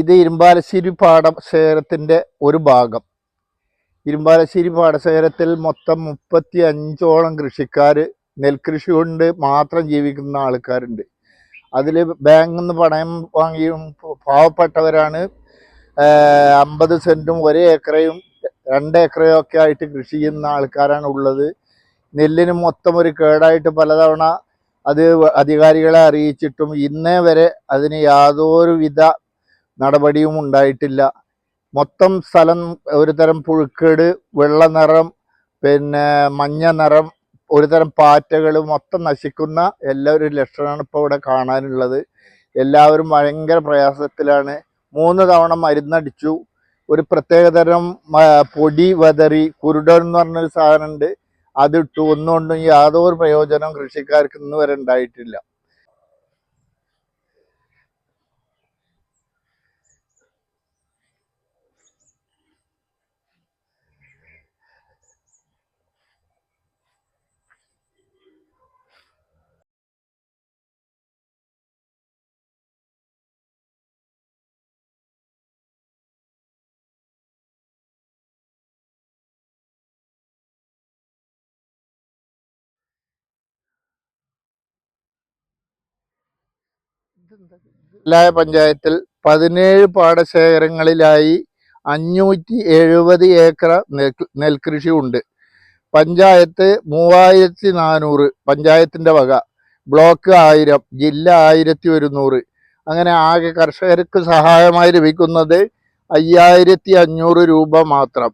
ഇത് ഇരുമ്പാലശ്ശേരി പാടശേഖരത്തിൻ്റെ ഒരു ഭാഗം. ഇരുമ്പാലശ്ശേരി പാടശേഖരത്തിൽ മൊത്തം 35ഓളം കൃഷിക്കാർ നെൽകൃഷി കൊണ്ട് മാത്രം ജീവിക്കുന്ന ആൾക്കാരുണ്ട്. അതിൽ ബാങ്കിൽ നിന്ന് പണയം വാങ്ങിയും പാവപ്പെട്ടവരാണ് 50 സെൻറ്റും 1 ഏക്കറയും 2 ഏക്കറയും ഒക്കെ ആയിട്ട് കൃഷി ചെയ്യുന്ന ആൾക്കാരാണ് ഉള്ളത്. നെല്ലിന് മൊത്തം ഒരു കേടായിട്ട് പലതവണ അത് അധികാരികളെ അറിയിച്ചിട്ടും ഇന്നേ വരെ അതിന് യാതൊരുവിധ നടപടിയും ഉണ്ടായിട്ടില്ല. മൊത്തം സ്ഥലം ഒരു തരം പുഴുക്കേട്, വെള്ള നിറം, പിന്നെ മഞ്ഞ നിറം, ഒരു തരം പാറ്റകൾ മൊത്തം നശിക്കുന്ന ഒരു ലക്ഷണമാണ് ഇപ്പോൾ ഇവിടെ കാണാനുള്ളത്. എല്ലാവരും ഭയങ്കര പ്രയാസത്തിലാണ്. 3 തവണ മരുന്നടിച്ചു. ഒരു പ്രത്യേകതരം പൊടി വെതറി കുരുടൻ എന്ന് പറഞ്ഞൊരു സാധനമുണ്ട്, അതിട്ടു. ഒന്നുകൊണ്ടും യാതൊരു പ്രയോജനം കൃഷിക്കാർക്ക് ഇന്ന് വരെ ഉണ്ടായിട്ടില്ല. പഞ്ചായത്തിൽ 17 പാടശേഖരങ്ങളിലായി 570 ഏക്കർ നെൽകൃഷി ഉണ്ട്. പഞ്ചായത്ത് 3400, പഞ്ചായത്തിൻ്റെ വക. ബ്ലോക്ക് 1000, ജില്ല 1100. അങ്ങനെ ആകെ കർഷകർക്ക് സഹായമായി ലഭിക്കുന്നത് 5500 രൂപ മാത്രം.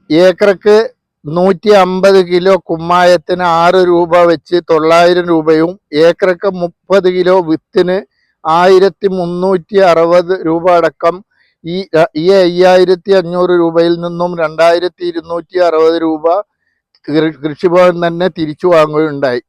ഏക്കർക്ക് 150 കിലോ കുമ്മായത്തിന് 6 രൂപ വെച്ച് 900 രൂപയും ഏക്കർക്ക് 30 കിലോ വിത്തിന് 1360 രൂപ അടക്കം ഈ 5500 രൂപയിൽ നിന്നും 2260 രൂപ കൃഷിഭവൻ തന്നെ തിരിച്ചു വാങ്ങുകയുണ്ടായി.